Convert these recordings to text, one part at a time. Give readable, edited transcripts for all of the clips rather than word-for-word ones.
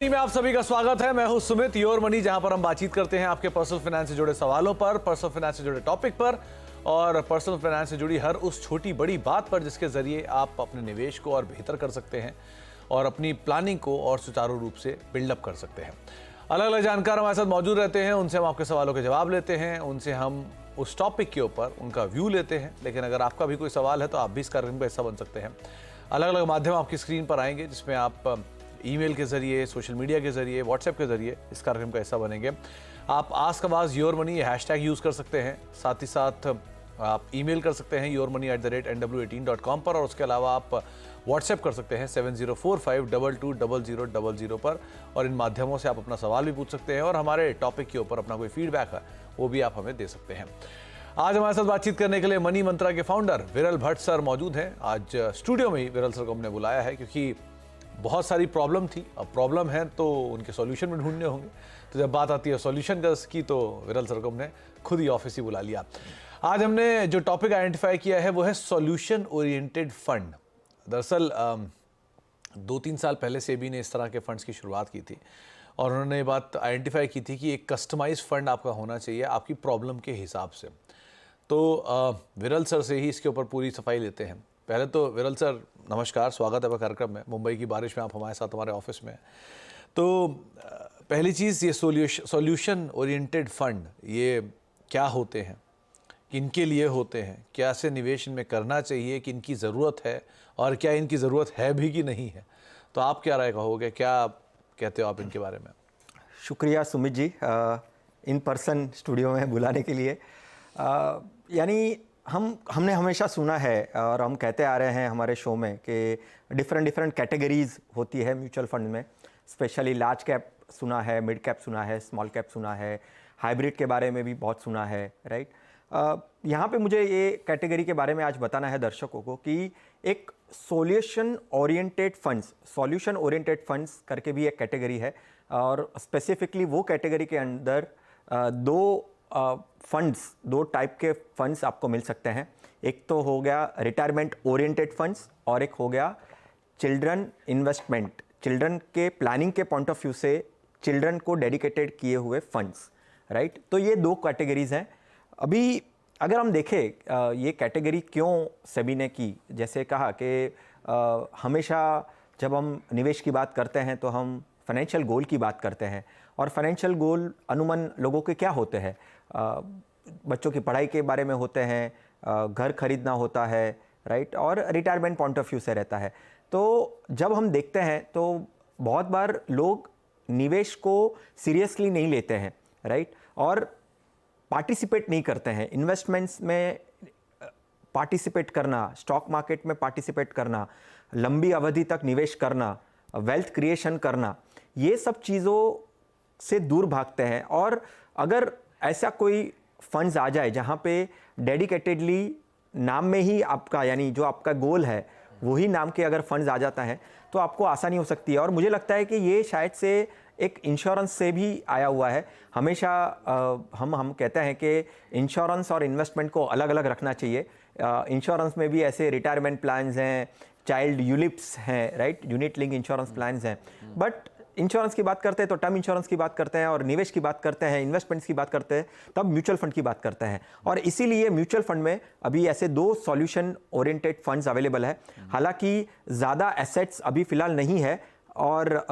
में आप सभी का स्वागत है। मैं हूं सुमित, योर मनी, जहां पर हम बातचीत करते हैं आपके पर्सनल फाइनेंस से जुड़े सवालों पर, पर्सनल फाइनेंस से जुड़े टॉपिक पर और पर्सनल फाइनेंस से जुड़ी हर उस छोटी बड़ी बात पर जिसके जरिए आप अपने निवेश को और बेहतर कर सकते हैं और अपनी प्लानिंग को और सुचारू रूप से बिल्डअप कर सकते हैं। अलग अलग जानकार हमारे साथ मौजूद रहते हैं, उनसे हम आपके सवालों के जवाब लेते हैं, उनसे हम उस टॉपिक के ऊपर उनका व्यू लेते हैं। लेकिन अगर आपका भी कोई सवाल है तो आप भी इस कार्यक्रम का हिस्सा बन सकते हैं। अलग अलग माध्यम आपकी स्क्रीन पर आएंगे जिसमें आप ईमेल के जरिए, सोशल मीडिया के जरिए, व्हाट्सएप के जरिए इस कार्यक्रम का हिस्सा बनेंगे। आप आस्क आवाज योर मनी हैशटैग यूज़ कर सकते हैं। साथ ही साथ आप ईमेल कर सकते हैं yourmoney@nw18.com पर, और उसके अलावा आप व्हाट्सएप कर सकते हैं 7045220000 पर, और इन माध्यमों से आप अपना सवाल भी पूछ सकते हैं और हमारे टॉपिक के ऊपर अपना कोई फीडबैक है वो भी आप हमें दे सकते हैं। आज हमारे साथ बातचीत करने के लिए मनी मंत्रा के फाउंडर विरल भट्ट सर मौजूद हैं। आज स्टूडियो में ही विरल सर को हमने बुलाया है क्योंकि बहुत सारी प्रॉब्लम थी। अब प्रॉब्लम है तो उनके सॉल्यूशन भी ढूंढने होंगे, तो जब बात आती है सॉल्यूशन की तो विरल सर को हमने खुद ही ऑफिस ही बुला लिया। आज हमने जो टॉपिक आइडेंटिफाई किया है वो है सॉल्यूशन ओरिएंटेड फंड। दरअसल 2-3 साल पहले सेबी ने इस तरह के फंड्स की शुरुआत की थी और उन्होंने ये बात आइडेंटिफाई की थी कि एक कस्टमाइज फंड आपका होना चाहिए आपकी प्रॉब्लम के हिसाब से। तो विरल सर से ही इसके ऊपर पूरी सफाई लेते हैं। पहले तो विरल सर नमस्कार, स्वागत है कार्यक्रम में। मुंबई की बारिश में आप हमारे साथ हमारे ऑफिस में। तो पहली चीज़, ये सॉल्यूशन ओरिएंटेड फंड ये क्या होते हैं, किनके लिए होते हैं, क्या से निवेश इनमें करना चाहिए, कि इनकी ज़रूरत है और क्या इनकी ज़रूरत है भी कि नहीं है, तो आप क्या राय कहोगे, क्या कहते हो आप इनके बारे में? शुक्रिया Sumit ji in person studio में बुलाने के लिए। यानी हमने हमेशा सुना है और हम कहते आ रहे हैं हमारे शो में कि डिफरेंट कैटेगरीज होती है म्यूचुअल फंड में। स्पेशली लार्ज कैप सुना है, मिड कैप सुना है, स्मॉल कैप सुना है, हाइब्रिड के बारे में भी बहुत सुना है, राइट। यहाँ पे मुझे ये कैटेगरी के बारे में आज बताना है दर्शकों को कि एक सॉल्यूशन ओरिएंटेड फंड्स करके भी एक कैटेगरी है, और स्पेसिफिकली वो कैटेगरी के अंदर दो टाइप के फंड्स आपको मिल सकते हैं। एक तो हो गया रिटायरमेंट ओरिएंटेड फंड्स और एक हो गया चिल्ड्रन इन्वेस्टमेंट, चिल्ड्रन के प्लानिंग के पॉइंट ऑफ व्यू से चिल्ड्रन को डेडिकेटेड किए हुए फंड्स, राइट। तो ये दो कैटेगरीज हैं। अभी अगर हम देखें ये कैटेगरी क्यों सेबी ने की, जैसे कहा कि हमेशा जब हम निवेश की बात करते हैं तो हम फाइनेंशियल गोल की बात करते हैं, और फाइनेंशियल गोल अमूमन लोगों के क्या होते हैं, बच्चों की पढ़ाई के बारे में होते हैं, घर खरीदना होता है, राइट, और रिटायरमेंट पॉइंट ऑफ व्यू से रहता है। तो जब हम देखते हैं तो बहुत बार लोग निवेश को सीरियसली नहीं लेते हैं, राइट, और पार्टिसिपेट नहीं करते हैं। इन्वेस्टमेंट्स में पार्टिसिपेट करना, स्टॉक मार्केट में पार्टिसिपेट करना, लंबी अवधि तक निवेश करना, वेल्थ क्रिएशन करना, ये सब चीज़ों से दूर भागते हैं। और अगर ऐसा कोई फंड्स आ जाए जहाँ पे डेडिकेटेडली नाम में ही आपका, यानी जो आपका गोल है वही नाम के अगर फंड्स आ जाता है तो आपको आसानी हो सकती है। और मुझे लगता है कि ये शायद से एक इंश्योरेंस से भी आया हुआ है। हमेशा हम कहते हैं कि इंश्योरेंस और इन्वेस्टमेंट को अलग अलग रखना चाहिए। इंश्योरेंस में भी ऐसे रिटायरमेंट प्लान्स हैं, चाइल्ड यूलिप्स हैं, right, unit link insurance plans हैं। बट इंश्योरेंस की बात करते हैं तो टर्म इंश्योरेंस की बात करते हैं, और निवेश की बात करते हैं, इन्वेस्टमेंट्स की बात करते हैं, तब म्यूचुअल फंड की बात करते हैं। और इसीलिए म्यूचुअल फंड में अभी ऐसे दो सॉल्यूशन ओरिएंटेड फंड्स अवेलेबल है। हालांकि ज़्यादा एसेट्स अभी फिलहाल नहीं है, और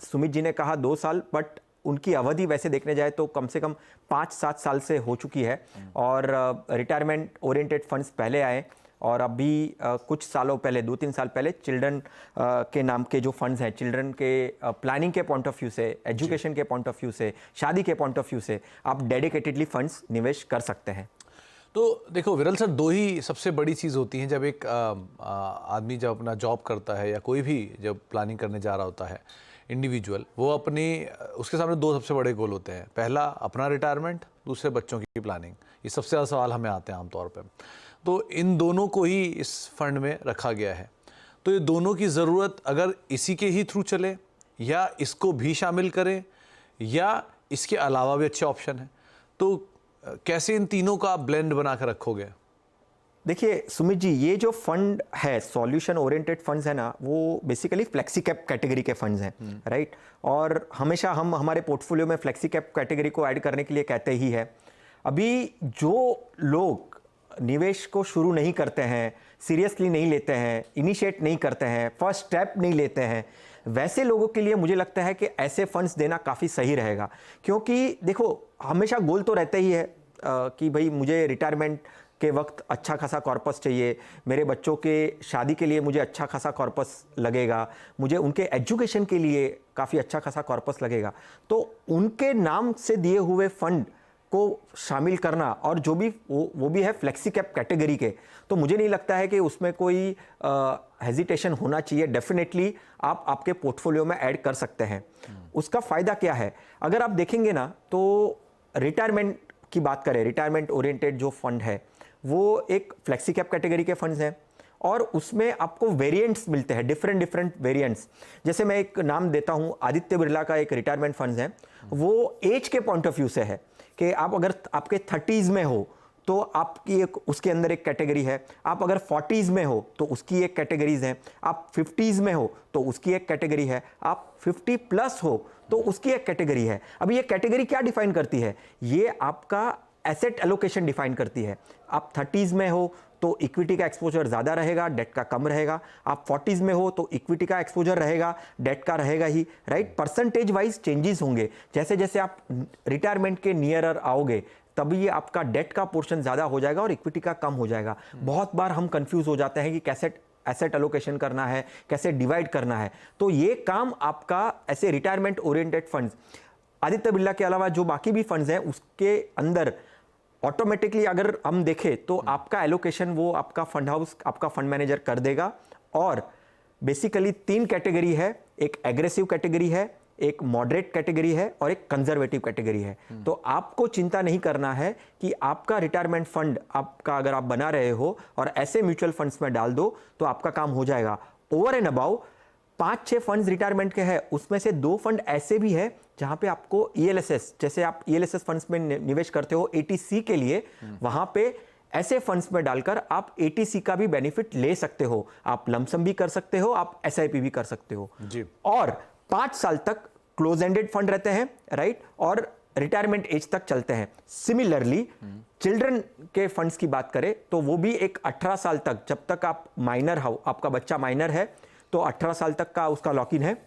सुमित जी ने कहा 2 साल, बट उनकी अवधि वैसे देखने जाए तो कम से कम 5-7 साल से हो चुकी है। और रिटायरमेंट ओरिएंटेड फंड्स पहले आए, और अभी कुछ सालों पहले, 2-3 साल पहले चिल्ड्रन के नाम के जो फंड्स हैं, चिल्ड्रन के प्लानिंग के पॉइंट ऑफ व्यू से, एजुकेशन के पॉइंट ऑफ व्यू से, शादी के पॉइंट ऑफ व्यू से आप डेडिकेटेडली फंड्स निवेश कर सकते हैं। तो देखो विरल सर, 2 ही सबसे बड़ी चीज़ होती हैं जब एक आदमी जब अपना जॉब करता है या कोई भी जब प्लानिंग करने जा रहा होता है इंडिविजुअल, वो उसके सामने 2 सबसे बड़े गोल होते हैं। पहला अपना रिटायरमेंट, दूसरे बच्चों की प्लानिंग। ये सबसे ज़्यादा सवाल हमें आते हैं आमतौर पर। तो इन दोनों को ही इस फंड में रखा गया है। तो ये दोनों की ज़रूरत अगर इसी के ही थ्रू चले, या इसको भी शामिल करें, या इसके अलावा भी अच्छे ऑप्शन हैं, तो कैसे इन तीनों का आप ब्लेंड बना कर रखोगे? देखिए सुमित जी, ये जो फंड है, सॉल्यूशन ओरिएंटेड फंड्स है ना, वो बेसिकली फ्लेक्सी कैप कैटेगरी के फंड्स हैं, राइट। और हमेशा हम हमारे पोर्टफोलियो में फ्लेक्सी कैप कैटेगरी को ऐड करने के लिए कहते ही है। अभी जो लोग निवेश को शुरू नहीं करते हैं, सीरियसली नहीं लेते हैं, इनिशिएट नहीं करते हैं, फर्स्ट स्टेप नहीं लेते हैं, वैसे लोगों के लिए मुझे लगता है कि ऐसे फंड्स देना काफ़ी सही रहेगा। क्योंकि देखो, हमेशा गोल तो रहता ही है कि भाई मुझे रिटायरमेंट के वक्त अच्छा खासा कॉर्पस चाहिए, मेरे बच्चों के शादी के लिए मुझे अच्छा खासा कॉर्पस लगेगा, मुझे उनके एजुकेशन के लिए काफ़ी अच्छा खासा कॉर्पस लगेगा। तो उनके नाम से दिए हुए फंड को शामिल करना, और जो भी वो भी है फ्लेक्सी कैप कैटेगरी के, तो मुझे नहीं लगता है कि उसमें कोई हेजिटेशन होना चाहिए। डेफिनेटली आप आपके पोर्टफोलियो में ऐड कर सकते हैं। उसका फ़ायदा क्या है, अगर आप देखेंगे ना, तो रिटायरमेंट की बात करें, रिटायरमेंट ओरिएंटेड जो फंड है वो एक फ्लेक्सी कैप कैटेगरी के फंड्स हैं, और उसमें आपको वेरिएंट्स मिलते हैं, डिफरेंट वेरिएंट्स। जैसे मैं एक नाम देता हूं, आदित्य बिरला का एक रिटायरमेंट फंड्स है, वो एज के पॉइंट ऑफ व्यू से है कि आप अगर आपके 30s में हो तो आपकी एक उसके अंदर एक कैटेगरी है, आप अगर 40s में हो तो उसकी एक कैटेगरीज है, आप 50s में हो तो उसकी एक कैटेगरी है, आप 50 प्लस हो तो उसकी एक कैटेगरी है। अभी ये कैटेगरी क्या डिफाइन करती है, ये आपका एसेट एलोकेशन डिफाइन करती है। आप 30s में हो तो इक्विटी का एक्सपोजर ज़्यादा रहेगा, डेट का कम रहेगा। आप 40s में हो तो इक्विटी का एक्सपोजर रहेगा, डेट का रहेगा ही, राइट। परसेंटेज वाइज चेंजेस होंगे। जैसे जैसे आप रिटायरमेंट के नियरर आओगे तभी आपका डेट का पोर्शन ज़्यादा हो जाएगा और इक्विटी का कम हो जाएगा। बहुत बार हम कंफ्यूज हो जाते हैं कि कैसे एसेट एलोकेशन करना है, कैसे डिवाइड करना है। तो ये काम आपका ऐसे retirement oriented funds, Aditya Birla के अलावा जो बाकी भी फंड्स हैं उसके अंदर ऑटोमेटिकली अगर हम देखें तो आपका एलोकेशन वो आपका फंड हाउस, आपका फंड मैनेजर कर देगा। और बेसिकली 3 कैटेगरी है, एक एग्रेसिव कैटेगरी है, एक मॉडरेट कैटेगरी है और एक कंजर्वेटिव कैटेगरी है। तो आपको चिंता नहीं करना है कि आपका रिटायरमेंट फंड आपका अगर आप बना रहे हो और ऐसे म्यूचुअल फंड्स में डाल दो तो आपका काम हो जाएगा। Over and above 5-6 funds retirement के हैं, उसमें से 2 फंड ऐसे भी है जहां पे आपको ईएलएसएस, जैसे आप ईएलएसएस फंड्स में निवेश करते हो एटीसी के लिए, वहां पे ऐसे फंड्स में डालकर आप एटीसी का भी बेनिफिट ले सकते हो। आप लमसम भी कर सकते हो, आप एसआईपी भी कर सकते हो जी। और 5 साल तक क्लोज एंडेड फंड रहते हैं, राइट, और रिटायरमेंट एज तक चलते हैं। सिमिलरली चिल्ड्रन के फंड्स की बात करें तो वो भी एक 18 साल तक, जब तक आप माइनर हो, आपका बच्चा माइनर है तो 18 साल तक का उसका लॉक इन है।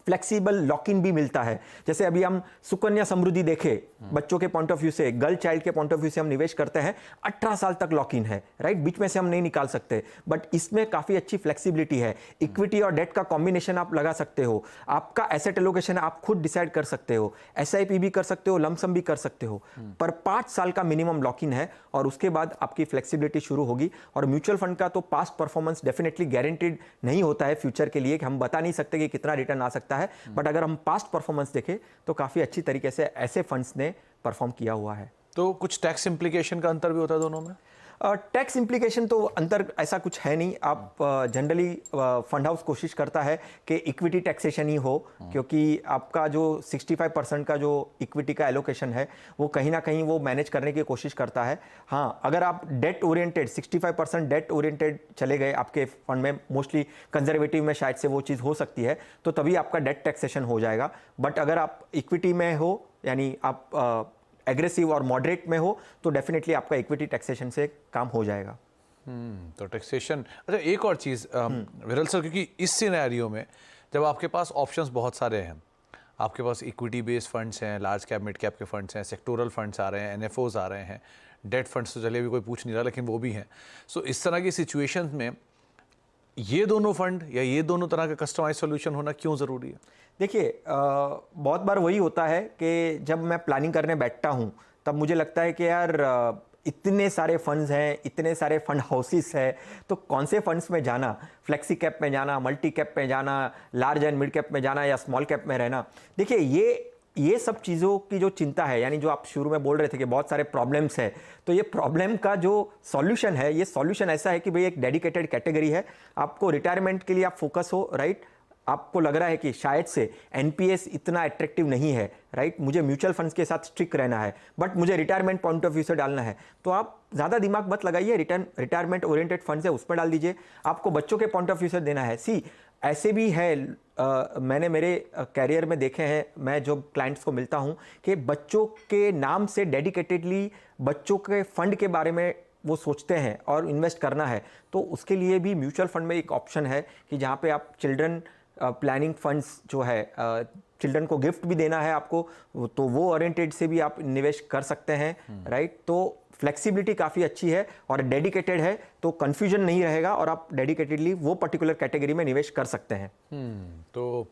फ्लेक्सिबल लॉक इन भी मिलता है। जैसे अभी हम सुकन्या समृद्धि देखें, बच्चों के पॉइंट ऑफ व्यू से, गर्ल चाइल्ड के पॉइंट ऑफ व्यू से हम निवेश करते हैं, 18 साल तक लॉक इन है, राइट, बीच में से हम नहीं निकाल सकते। बट इसमें काफी अच्छी फ्लेक्सिबिलिटी है। इक्विटी और डेट का कॉम्बिनेशन आप लगा सकते हो, आपका एसेट एलोकेशन आप खुद डिसाइड कर सकते हो, एसआईपी भी कर सकते हो, लमसम भी कर सकते हो। पर 5 साल का मिनिमम लॉक इन है और उसके बाद आपकी फ्लेक्सिबिलिटी शुरू होगी। और म्यूचुअल फंड का तो पास्ट परफॉर्मेंस डेफिनेटली गारंटीड नहीं होता है फ्यूचर के लिए, कि हम बता नहीं सकते कि कितना रिटर्न आ सकता है। बट अगर हम पास्ट परफॉर्मेंस देखें तो काफी अच्छी तरीके से ऐसे फंड्स ने परफॉर्म किया हुआ है। तो कुछ टैक्स इंप्लीकेशन का अंतर भी होता है दोनों में? टैक्स इंप्लीकेशन तो अंतर ऐसा कुछ है नहीं। आप जनरली फंड हाउस कोशिश करता है कि इक्विटी टैक्सेशन ही हो, क्योंकि आपका जो 65% का जो इक्विटी का एलोकेशन है वो कहीं ना कहीं वो मैनेज करने की कोशिश करता है। हाँ, अगर आप डेट ओरिएंटेड 65% डेट ओरिएंटेड चले गए आपके फंड में, मोस्टली कंजर्वेटिव में शायद से वो चीज़ हो सकती है, तो तभी आपका डेट टैक्सेशन हो जाएगा। बट अगर आप इक्विटी में हो, यानी आप एग्रेसिव और मॉडरेट में हो, तो डेफिनेटली आपका इक्विटी टैक्सेशन से काम हो जाएगा। तो टैक्सेशन। अच्छा, एक और चीज़ विरल सर, क्योंकि इस सिनेरियो में जब आपके पास ऑप्शंस बहुत सारे हैं, आपके पास इक्विटी बेस्ड फंड्स हैं, लार्ज कैप मिड कैप के फंड्स हैं, सेक्टोरल फंड्स आ रहे हैं, एनएफओज आ रहे हैं, डेट फंड्स तो चलिए अभी कोई पूछ नहीं रहा लेकिन वो भी हैं। सो इस तरह की सिचुएशन में ये दोनों फंड या ये दोनों तरह का कस्टमाइज सोल्यूशन होना क्यों ज़रूरी है? देखिए, बहुत बार वही होता है कि जब मैं प्लानिंग करने बैठता हूँ तब मुझे लगता है कि यार इतने सारे फंड्स हैं, इतने सारे फंड हाउसेस हैं, तो कौन से फंड्स में जाना, फ्लेक्सी कैप में जाना, मल्टी कैप में जाना, लार्ज एंड मिड कैप में जाना या स्मॉल कैप में रहना। देखिए, ये सब चीज़ों की जो चिंता है, यानी जो आप शुरू में बोल रहे थे कि बहुत सारे प्रॉब्लम्स है, तो ये प्रॉब्लम का जो सॉल्यूशन है, ये सॉल्यूशन ऐसा है कि भाई एक डेडिकेटेड कैटेगरी है, आपको रिटायरमेंट के लिए आप फोकस हो, राइट, आपको लग रहा है कि शायद से एनपीएस इतना अट्रैक्टिव नहीं है, राइट, मुझे म्यूचुअल फंड्स के साथ स्ट्रिक रहना है, बट मुझे रिटायरमेंट पॉइंट ऑफ व्यू से डालना है, तो आप ज़्यादा दिमाग मत लगाइए, रिटायरमेंट ओरिएंटेड फंड्स है उस पर डाल दीजिए। आपको बच्चों के पॉइंट ऑफ व्यू से देना है, सी ऐसे भी है, मैंने मेरे कैरियर में देखे हैं, मैं जो क्लाइंट्स को मिलता हूं कि बच्चों के नाम से डेडिकेटेडली बच्चों के फंड के बारे में वो सोचते हैं और इन्वेस्ट करना है, तो उसके लिए भी म्यूचुअल फंड में एक ऑप्शन है कि जहाँ पे आप चिल्ड्रन प्लानिंग फंड्स जो है, चिल्ड्रन को गिफ्ट भी देना है आपको, तो वो ओरिएंटेड से भी आप निवेश कर सकते हैं, राइट। तो फ्लेक्सिबिलिटी काफ़ी अच्छी है और डेडिकेटेड है, तो कन्फ्यूजन नहीं रहेगा और आप डेडिकेटेडली वो पर्टिकुलर कैटेगरी में निवेश कर सकते हैं। तो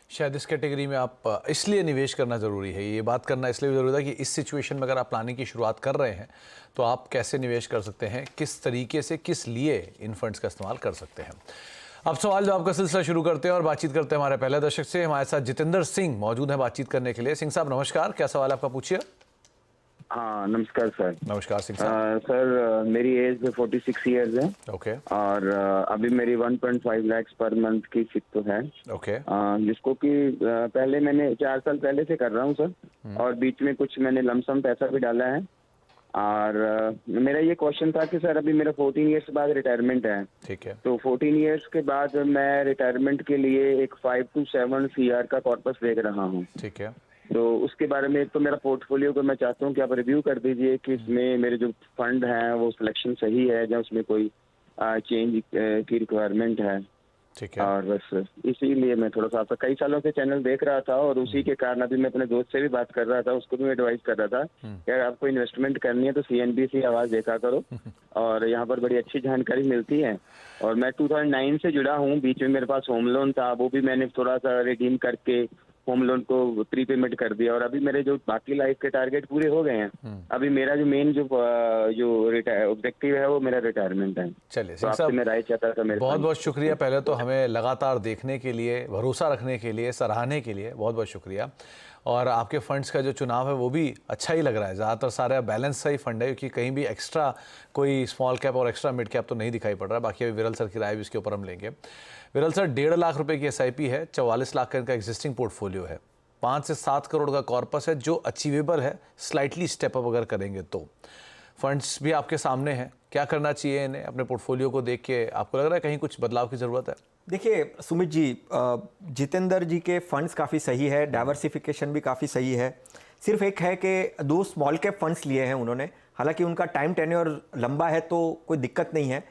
शायद इस कैटेगरी में आप इसलिए निवेश करना ज़रूरी है, ये बात करना इसलिए भी ज़रूरी है कि इस सिचुएशन में अगर आप प्लानिंग की शुरुआत कर रहे हैं तो आप कैसे निवेश कर सकते हैं, किस तरीके से, किस लिए इन फंड्स का इस्तेमाल कर सकते हैं। अब सवाल जवाब का सिलसिला शुरू करते हैं और बातचीत करते हैं हमारे पहले दर्शक से। हमारे साथ जितेंद्र सिंह मौजूद हैं बातचीत करने के लिए। सिंह साहब नमस्कार, क्या सवाल आपका पूछिए। हाँ नमस्कार सर। नमस्कार सिंह साहब। सर मेरी एज 46 इयर्स है। ओके। और अभी मेरी 1.5 लाख पर मंथ की सिप तो है। ओके। जिसको कि पहले मैंने 4 साल पहले से कर रहा हूँ सर, और बीच में कुछ मैंने लमसम पैसा भी डाला है। और मेरा ये क्वेश्चन था कि सर अभी मेरा 14 इयर्स बाद रिटायरमेंट है, ठीक है, तो 14 इयर्स के बाद मैं रिटायरमेंट के लिए एक 5 to 7 CR का कॉर्पस देख रहा हूँ। ठीक है। तो उसके बारे में तो मेरा पोर्टफोलियो को मैं चाहता हूँ कि आप रिव्यू कर दीजिए कि इसमें मेरे जो फंड हैं वो सिलेक्शन सही है या उसमें कोई चेंज की रिक्वायरमेंट है। ठीक है। और बस इसीलिए मैं थोड़ा सा आपका कई सालों से चैनल देख रहा था, और उसी के कारण अभी मैं अपने दोस्त से भी बात कर रहा था, उसको भी मैं एडवाइस कर रहा था कि अगर आपको इन्वेस्टमेंट करनी है तो CNBC आवाज़ देखा करो, और यहाँ पर बड़ी अच्छी जानकारी मिलती है। और मैं 2009 से जुड़ा हूँ, बीच में मेरे पास होम लोन था, वो भी मैंने थोड़ा सा रिडीम करके होम लोन को प्री पेमेंट कर दिया, और अभी मेरे जो बाकी लाइफ के टारगेट पूरे हो गए हैं। अभी मेरा जो मेन जो ऑब्जेक्टिव है वो मेरा रिटायरमेंट है। चलिए तो सिंह आपसे साहब, मैं राय चाहता था। मेरे बहुत बहुत शुक्रिया पहले तो हमें लगातार देखने के लिए, भरोसा रखने के लिए, सराहने के लिए बहुत बहुत शुक्रिया। और आपके फंड्स का जो चुनाव है वो भी अच्छा ही लग रहा है, ज़्यादातर सारे बैलेंस सा ही फंड है, क्योंकि कहीं भी एक्स्ट्रा कोई स्मॉल कैप और एक्स्ट्रा मिड कैप तो नहीं दिखाई पड़ रहा है। बाकी अभी विरल सर की राय भी इसके ऊपर हम लेंगे। विरल सर, 1.5 लाख रुपए की SIP है, 44 लाख का इनका एग्जिस्टिंग पोर्टफोलियो है, 5 से 7 करोड़ का कॉर्पस है जो अचीवेबल है, स्लाइटली स्टेप अप अगर करेंगे तो। फंड्स भी आपके सामने हैं, क्या करना चाहिए इन्हें? अपने पोर्टफोलियो को देख के आपको लग रहा है कहीं कुछ बदलाव की ज़रूरत है? देखिए सुमित जी, जितेंद्र जी के फंड्स काफ़ी सही है, डाइवर्सिफिकेशन भी काफ़ी सही है। सिर्फ एक है कि 2 स्मॉल कैप फंड्स लिए हैं उन्होंने, हालांकि उनका टाइम टेन्योर लंबा है तो कोई दिक्कत नहीं है।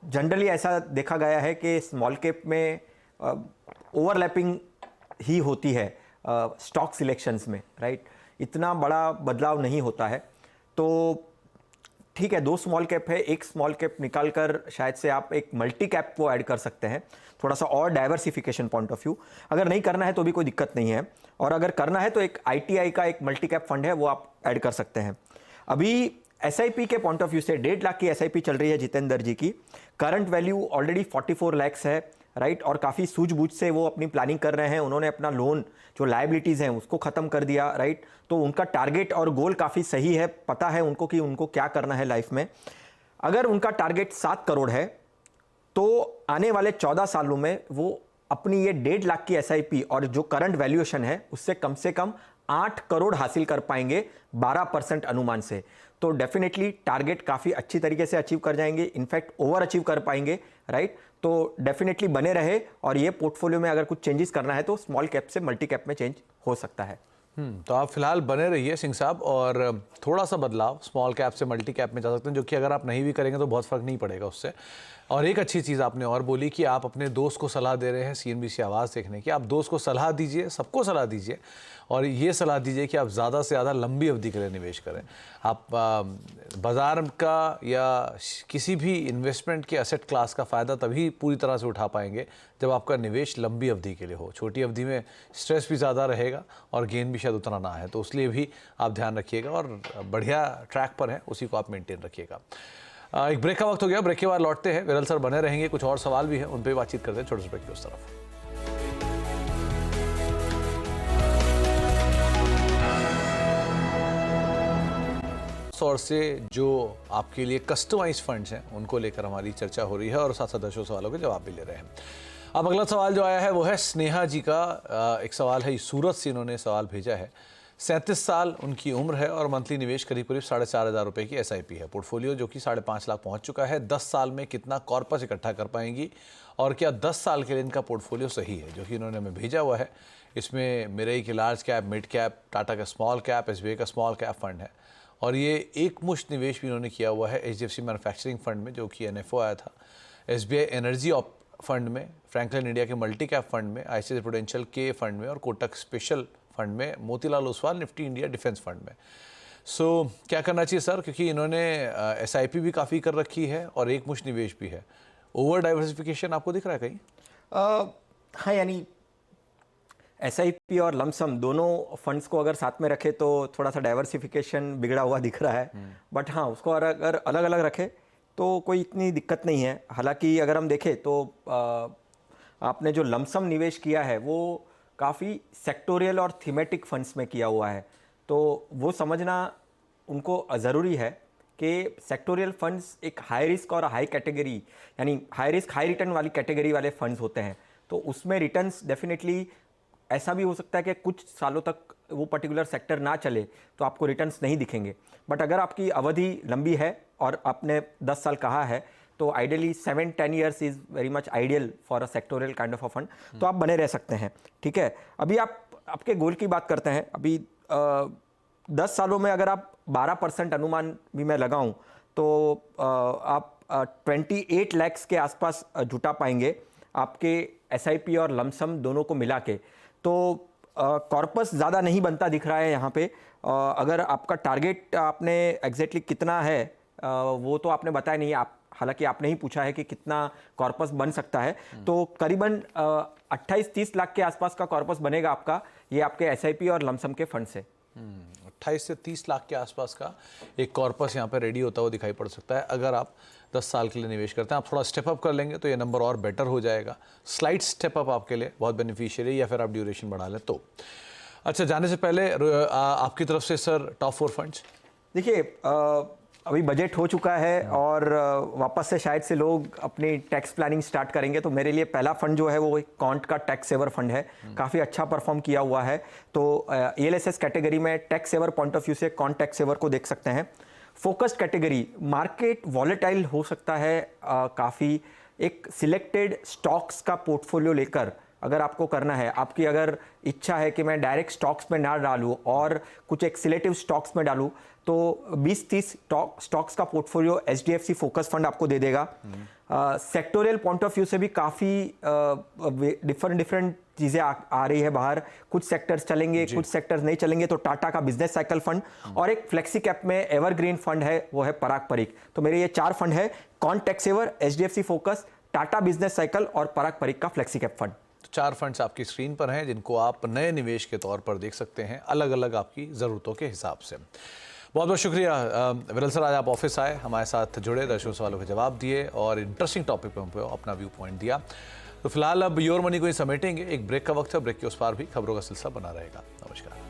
जनरली ऐसा देखा गया है कि स्मॉल कैप में ओवरलैपिंग ही होती है स्टॉक सिलेक्शंस में, राइट, इतना बड़ा बदलाव नहीं होता है। तो ठीक है, 2 स्मॉल कैप है, एक स्मॉल कैप निकाल कर शायद से आप एक मल्टी कैप को ऐड कर सकते हैं, थोड़ा सा और डाइवर्सिफिकेशन पॉइंट ऑफ व्यू। अगर नहीं करना है तो भी कोई दिक्कत नहीं है, और अगर करना है तो एक ITI का एक मल्टी कैप फंड है वो आप ऐड कर सकते हैं। अभी SIP के पॉइंट ऑफ व्यू से 1.5 लाख की SIP चल रही है जितेंद्र जी की, करंट वैल्यू ऑलरेडी 44 लैक्स है, राइट, और काफ़ी सूझबूझ से वो अपनी प्लानिंग कर रहे हैं। उन्होंने अपना लोन जो लायबिलिटीज़ हैं उसको ख़त्म कर दिया, राइट, तो उनका टारगेट और गोल काफ़ी सही है, पता है उनको कि उनको क्या करना है लाइफ में। अगर उनका टारगेट 7 करोड़ है तो आने वाले 14 सालों में वो अपनी ये 1.5 लाख की SIP और जो करंट वैल्यूएशन है उससे कम 8 करोड़ हासिल कर पाएंगे 12% अनुमान से। तो डेफिनेटली टारगेट काफ़ी अच्छी तरीके से अचीव कर जाएंगे, इनफैक्ट ओवर अचीव कर पाएंगे, राइट। तो डेफिनेटली बने रहे, और ये पोर्टफोलियो में अगर कुछ चेंजेस करना है तो स्मॉल कैप से मल्टी कैप में चेंज हो सकता है। तो आप फिलहाल बने रहिए सिंह साहब, और थोड़ा सा बदलाव स्मॉल कैप से मल्टी कैप में जा सकते हैं, जो कि अगर आप नहीं भी करेंगे तो बहुत फ़र्क नहीं पड़ेगा उससे। और एक अच्छी चीज़ आपने और बोली कि आप अपने दोस्त को सलाह दे रहे हैं CNBC आवाज़ देखने की। आप दोस्त को सलाह दीजिए, सबको सलाह दीजिए, और ये सलाह दीजिए कि आप ज़्यादा से ज़्यादा लंबी अवधि के लिए निवेश करें। आप बाज़ार का या किसी भी इन्वेस्टमेंट के एसेट क्लास का फ़ायदा तभी पूरी तरह से उठा पाएंगे जब आपका निवेश लंबी अवधि के लिए हो। छोटी अवधि में स्ट्रेस भी ज़्यादा रहेगा और गेन भी शायद उतना ना है, तो उसलिए भी आप ध्यान रखिएगा, और बढ़िया ट्रैक पर है उसी को आप मेंटेन रखिएगा। एक ब्रेक का वक्त हो गया, ब्रेक के बाद लौटते हैं। विरल सर बने रहेंगे, कुछ और सवाल भी हैं उन पर बातचीत करते हैं छोटे से ब्रेक की उस तरफ। और से जो आपके लिए कस्टमाइज फंड्स हैं उनको लेकर हमारी चर्चा हो रही है, और साथ साथ दर्शकों सवालों के जवाब भी ले रहे हैं। अब अगला सवाल जो आया है वो है स्नेहा जी का। एक सवाल है, सूरत से इन्होंने सवाल भेजा है। 37 साल उनकी उम्र है और मंथली निवेश करीब 4,500 रुपए की SIP है। पोर्टफोलियो जो कि 5.5 लाख पहुंच चुका है। 10 साल में कितना कॉर्पस इकट्ठा कर पाएंगी और क्या 10 साल के लिए इनका पोर्टफोलियो सही है, जो कि इन्होंने हमें भेजा हुआ है। इसमें मिरेई की large cap, mid cap, Tata का स्मॉल कैप, SBI का स्मॉल कैप फंड है और ये एक मुश्त निवेश भी इन्होंने किया हुआ है HDFC मैन्युफैक्चरिंग फंड में, जो कि NFO आया था, SBI एनर्जी फंड में, फ्रैंकलिन इंडिया के मल्टी कैप फंड में, ICICI प्रूडेंशियल के फंड में और कोटक स्पेशल फंड में, Motilal Oswal Nifty India defence fund में। सो क्या करना चाहिए सर, क्योंकि इन्होंने SIP भी काफ़ी कर रखी है और एक मुश्त निवेश भी है। ओवर डाइवर्सिफिकेशन आपको दिख रहा है कहीं? हाँ, यानी SIP और लमसम दोनों फंड्स को अगर साथ में रखे तो थोड़ा सा डाइवर्सिफिकेशन बिगड़ा हुआ दिख रहा है। बट हाँ, उसको अगर अलग अलग रखे तो कोई इतनी दिक्कत नहीं है। हालांकि अगर हम देखें तो आपने जो लमसम निवेश किया है वो काफ़ी सेक्टोरियल और थीमेटिक फंड्स में किया हुआ है, तो वो समझना उनको ज़रूरी है कि सेक्टोरियल फंड्स एक हाई रिस्क और हाई कैटेगरी, यानी हाई रिस्क हाई रिटर्न वाली कैटेगरी वाले फंड्स होते हैं। तो उसमें रिटर्न्स डेफिनेटली ऐसा भी हो सकता है कि कुछ सालों तक वो पर्टिकुलर सेक्टर ना चले तो आपको रिटर्न्स नहीं दिखेंगे। बट अगर आपकी अवधि लंबी है और आपने 10 साल कहा है तो ideally 7-10 years is very much ideal for a sectoral kind of a fund, तो आप बने रह सकते हैं। ठीक है, अभी आपके गोल की बात करते हैं। अभी 10 सालों में अगर आप 12% अनुमान भी मैं लगाऊं तो आप 28 लाख के आसपास जुटा पाएंगे आपके SIP और लमसम दोनों को मिला के। तो कॉर्पस ज़्यादा नहीं बनता दिख रहा है यहाँ पे। अगर आपका टारगेट आपने एग्जैक्टली कितना है वो तो आपने बताया नहीं, हालांकि आपने ही पूछा है कि कितना कॉर्पस बन सकता है, तो करीबन 28-30 लाख के आसपास का कॉर्पस बनेगा आपका, ये आपके SIP और लमसम के फंड से। 28 से 30 लाख के आसपास का एक कॉर्पस यहाँ पे रेडी होता हुआ दिखाई पड़ सकता है अगर आप 10 साल के लिए निवेश करते हैं। आप थोड़ा स्टेप अप कर लेंगे तो ये नंबर और बेटर हो जाएगा। स्लाइड स्टेप अप आपके लिए बहुत बेनिफिशियल है, या फिर आप ड्यूरेशन बढ़ा लें तो। अच्छा, जाने से पहले आपकी तरफ से सर टॉप 4 फंड्स। देखिए, अभी बजट हो चुका है और वापस से शायद से लोग अपनी टैक्स प्लानिंग स्टार्ट करेंगे, तो मेरे लिए पहला फंड जो है वो एक कॉन्ट का टैक्स सेवर फंड है। काफ़ी अच्छा परफॉर्म किया हुआ है, तो ELSS कैटेगरी में tax saver point of view से कॉन्ट टैक्स सेवर को देख सकते हैं। फोकस्ड कैटेगरी, मार्केट वॉलेटाइल हो सकता है काफ़ी, एक सिलेक्टेड स्टॉक्स का पोर्टफोलियो लेकर अगर आपको करना है, आपकी अगर इच्छा है कि मैं डायरेक्ट स्टॉक्स में ना डालूं और कुछ एक सिलेक्टिव स्टॉक्स में डालूं, तो 20-30 स्टॉक्स का पोर्टफोलियो HDFC फोकस फंड आपको दे देगा। सेक्टोरियल पॉइंट ऑफ व्यू से भी काफ़ी डिफरेंट चीज़ें आ रही है बाहर। कुछ सेक्टर्स चलेंगे, कुछ सेक्टर्स नहीं चलेंगे, तो टाटा का बिजनेस साइकिल फंड और एक फ्लेक्सी कैप में एवरग्रीन फंड है, वो है पराग परिक। तो मेरे ये 4 फंड है, Quant tax saver, HDFC focus, Tata business cycle और पराग परिक का फ्लेक्सी कैप फंड। 4 फंड्स आपकी स्क्रीन पर हैं जिनको आप नए निवेश के तौर पर देख सकते हैं, अलग अलग आपकी ज़रूरतों के हिसाब से। बहुत बहुत शुक्रिया विरल सर, आज आप ऑफिस आए, हमारे साथ जुड़े, दर्शकों सवालों के जवाब दिए और इंटरेस्टिंग टॉपिक पर अपना व्यू पॉइंट दिया। तो फिलहाल अब योर मनी को ही समेटेंगे, एक ब्रेक का वक्त है, ब्रेक के उस पार भी खबरों का सिलसिला बना रहेगा। नमस्कार।